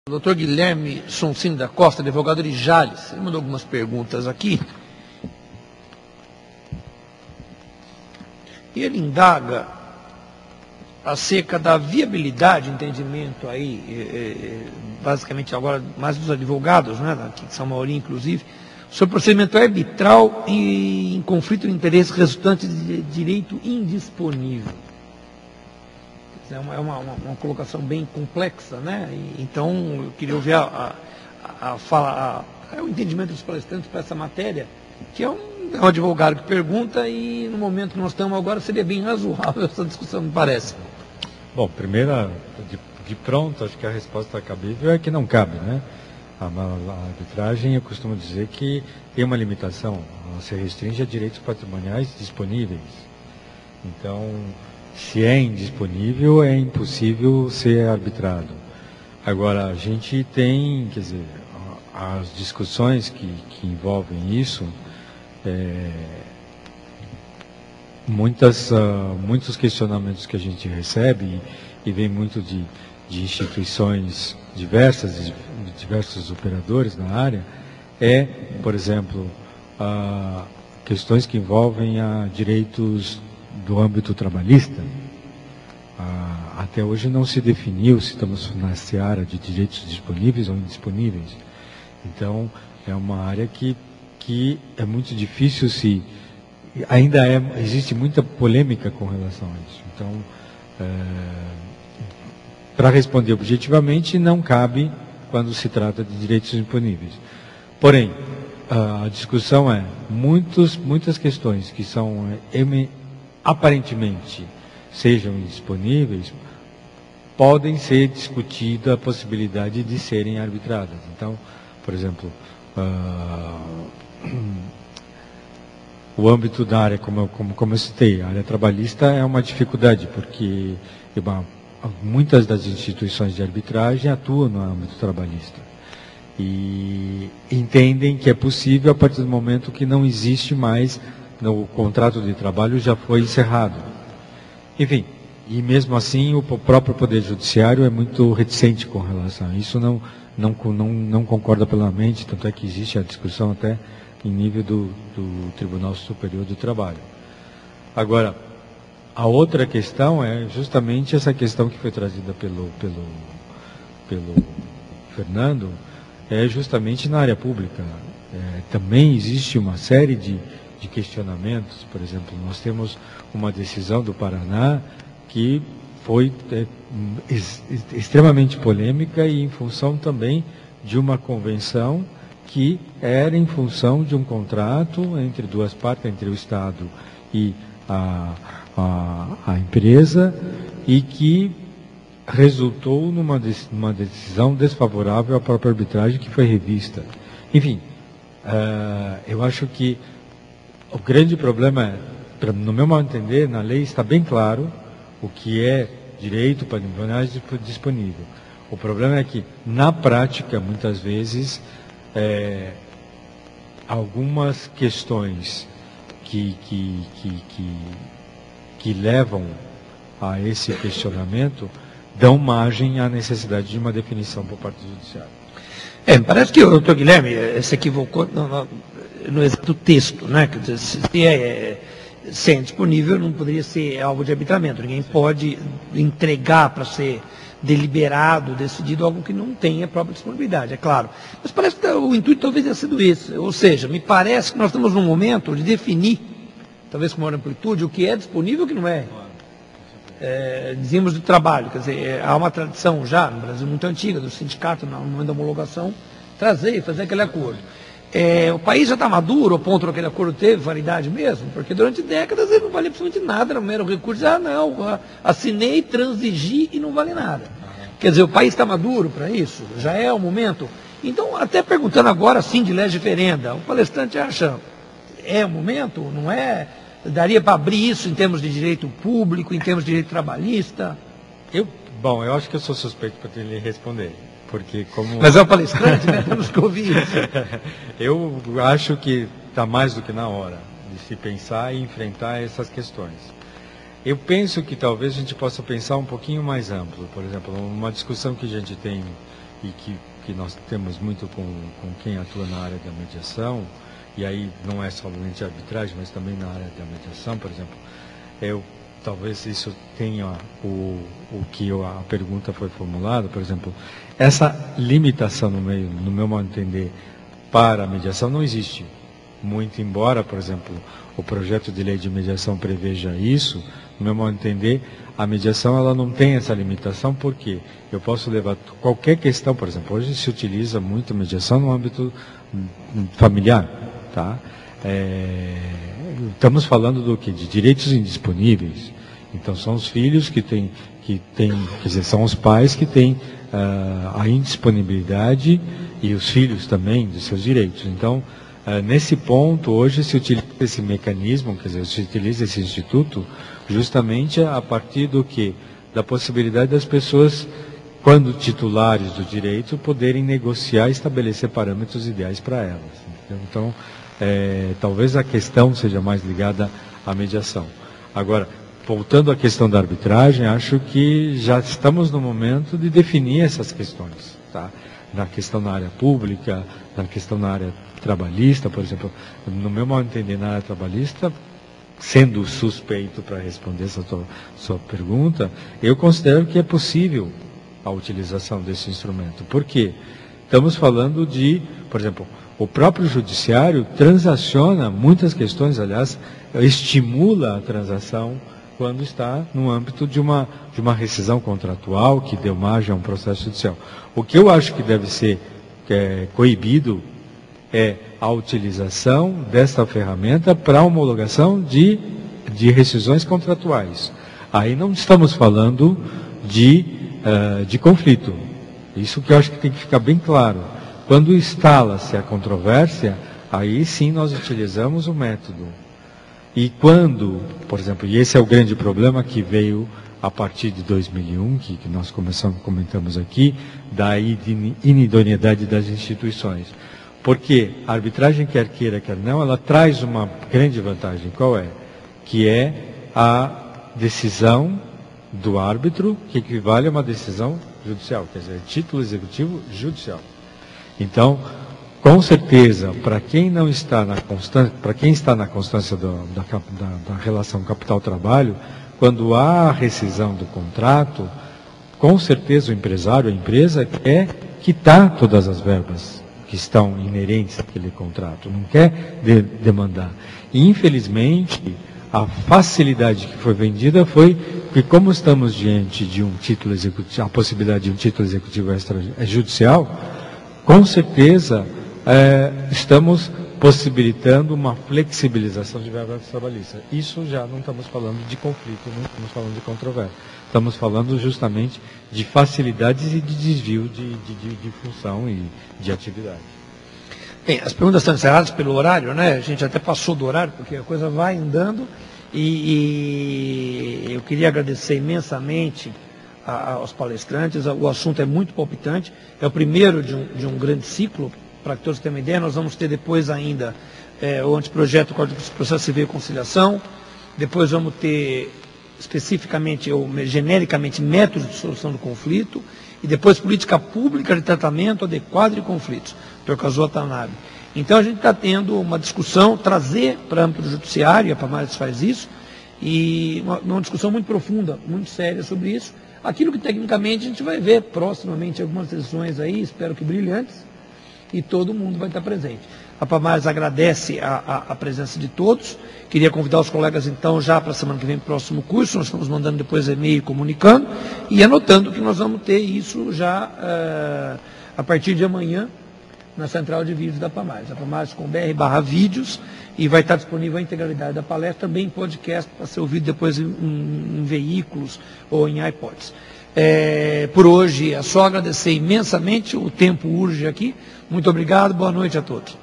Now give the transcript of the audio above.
Doutor Guilherme Sonsino da Costa, advogado de Jales, ele mandou algumas perguntas aqui. E ele indaga acerca da viabilidade, entendimento aí, basicamente agora mais dos advogados, né, aqui de São Mauro inclusive, sobre procedimento arbitral e em conflito de interesse resultante de direito indisponível. É uma colocação bem complexa, né? Então, eu queria ouvir o entendimento dos palestrantes para essa matéria, que é um advogado que pergunta e no momento que nós estamos agora seria bem razoável essa discussão, me parece. Bom, primeiro, de pronto, acho que a resposta cabível é que não cabe, né? A arbitragem, eu costumo dizer que tem uma limitação, ela se restringe a direitos patrimoniais disponíveis. Então, se é indisponível, é impossível ser arbitrado. Agora, a gente tem, quer dizer, as discussões que envolvem isso, muitos questionamentos que a gente recebe, e vem muito de instituições diversas, de diversos operadores na área, por exemplo, questões que envolvem direitos do âmbito trabalhista. Até hoje não se definiu se estamos na seara de direitos disponíveis ou indisponíveis. Então, é uma área que é muito difícil existe muita polêmica com relação a isso. Então, para responder objetivamente, não cabe quando se trata de direitos disponíveis. Porém, a discussão muitas questões que são aparentemente sejam indisponíveis, podem ser discutida a possibilidade de serem arbitradas. Então, por exemplo, o âmbito da área, como eu citei, a área trabalhista é uma dificuldade, porque muitas das instituições de arbitragem atuam no âmbito trabalhista e entendem que é possível a partir do momento que não existe mais, o contrato de trabalho já foi encerrado. Enfim, e mesmo assim o próprio Poder Judiciário é muito reticente com relação a isso, não concorda plenamente, tanto é que existe a discussão até em nível do Tribunal Superior do Trabalho. Agora, a outra questão é justamente essa questão que foi trazida pelo Fernando, é justamente na área pública. Também existe uma série de questionamentos. Por exemplo, nós temos uma decisão do Paraná que foi extremamente polêmica e em função também de uma convenção que era em função de um contrato entre duas partes, entre o Estado e a empresa, e que resultou numa decisão desfavorável à própria arbitragem, que foi revista. Enfim, eu acho que o grande problema no meu modo de entender, na lei está bem claro o que é direito patrimonial disponível. O problema é que, na prática, muitas vezes, algumas questões que levam a esse questionamento dão margem à necessidade de uma definição por parte do Judiciário. Parece que o doutor Guilherme se equivocou no exato texto, né? Quer dizer, se é indisponível, não poderia ser alvo de arbitramento. Ninguém pode entregar para ser deliberado, decidido, algo que não tenha própria disponibilidade, é claro. Mas parece que o intuito talvez tenha sido esse. Ou seja, me parece que nós estamos num momento de definir, talvez com maior amplitude, o que é disponível e o que não é. Dizíamos do trabalho, quer dizer, há uma tradição já no Brasil muito antiga do sindicato, no momento da homologação, fazer aquele acordo. O país já está maduro, ao ponto que aquele acordo teve validade mesmo, porque durante décadas ele não valia absolutamente nada, era um mero recurso, assinei, transigi e não vale nada. Quer dizer, o país está maduro para isso? Já é o momento? Então, até perguntando agora, sim, de legge ferenda, o palestrante acha, é o momento, não é? Daria para abrir isso em termos de direito público, em termos de direito trabalhista? Eu acho que eu sou suspeito para lhe responder. Porque Mas é o palestrante, né? Temos que ouvir isso. Eu acho que está mais do que na hora de se pensar e enfrentar essas questões. Eu penso que talvez a gente possa pensar um pouquinho mais amplo. Por exemplo, uma discussão que a gente tem e que nós temos muito com quem atua na área da mediação, e aí não é somente a arbitragem, mas também na área da mediação, por exemplo, talvez isso tenha o que a pergunta foi formulada, por exemplo, essa limitação no meu modo de entender, para a mediação não existe. Muito embora, por exemplo, o projeto de lei de mediação preveja isso, no meu modo de entender, a mediação ela não tem essa limitação, porque eu posso levar qualquer questão, por exemplo, hoje se utiliza muito a mediação no âmbito familiar, tá? Estamos falando do quê? De direitos indisponíveis. Então são os filhos quer dizer, são os pais que têm a indisponibilidade e os filhos também dos seus direitos. Então, nesse ponto, hoje se utiliza esse mecanismo, quer dizer, se utiliza esse instituto justamente a partir do quê? Da possibilidade das pessoas, quando titulares do direito, poderem negociar e estabelecer parâmetros ideais para elas. Entendeu? Então, talvez a questão seja mais ligada à mediação. Agora, voltando à questão da arbitragem, acho que já estamos no momento de definir essas questões, tá? Na questão na área pública, na questão na área trabalhista, por exemplo, no meu modo de entender, na área trabalhista, sendo suspeito para responder essa sua pergunta, eu considero que é possível a utilização desse instrumento. Por quê? Estamos falando de, por exemplo, o próprio judiciário transaciona muitas questões, aliás, estimula a transação quando está no âmbito de uma rescisão contratual que deu margem a um processo judicial. O que eu acho que deve ser coibido é a utilização desta ferramenta para homologação de rescisões contratuais. Aí não estamos falando de conflito. Isso que eu acho que tem que ficar bem claro. Quando instala-se a controvérsia, aí sim nós utilizamos o método. E quando, por exemplo, e esse é o grande problema que veio a partir de 2001, que nós comentamos aqui, da inidoneidade das instituições. Porque a arbitragem, quer queira, quer não, ela traz uma grande vantagem. Qual é? Que é a decisão do árbitro, que equivale a uma decisão judicial, quer dizer, título executivo judicial. Então, com certeza, para quem não está na constância, para quem está na constância da relação capital-trabalho, quando há a rescisão do contrato, com certeza o empresário, a empresa, quer quitar todas as verbas que estão inerentes àquele contrato, não quer demandar. E, infelizmente, a facilidade que foi vendida foi que, como estamos diante de um título executivo, a possibilidade de um título executivo extrajudicial, com certeza estamos possibilitando uma flexibilização de verbas trabalhistas. Isso já não estamos falando de conflito, não estamos falando de controvérsia. Estamos falando justamente de facilidades e de desvio de função e de atividade. Bem, as perguntas estão encerradas pelo horário, né? A gente até passou do horário, porque a coisa vai andando. E eu queria agradecer imensamente aos palestrantes. O assunto é muito palpitante. É o primeiro de um grande ciclo. Para que todos tenham uma ideia, nós vamos ter depois ainda o anteprojeto Código de Processo Civil e Conciliação. Depois vamos ter especificamente ou genericamente métodos de solução do conflito. E depois política pública de tratamento adequado de conflitos. Dr. Kazuo Watanabe. Então a gente está tendo uma discussão, trazer para o âmbito do judiciário, e a Pamares faz isso, e uma discussão muito profunda, muito séria sobre isso. Aquilo que tecnicamente a gente vai ver proximamente algumas decisões aí, espero que brilhantes, e todo mundo vai estar presente. A Pamares agradece a presença de todos. Queria convidar os colegas, então, já para a semana que vem, para o próximo curso. Nós estamos mandando depois e-mail comunicando e anotando que nós vamos ter isso já a partir de amanhã na central de vídeos da Pamares. A Pamares com BR/vídeos, e vai estar disponível a integralidade da palestra, também em podcast, para ser ouvido depois em veículos ou em iPods. Por hoje é só agradecer imensamente, o tempo urge aqui. Muito obrigado, boa noite a todos.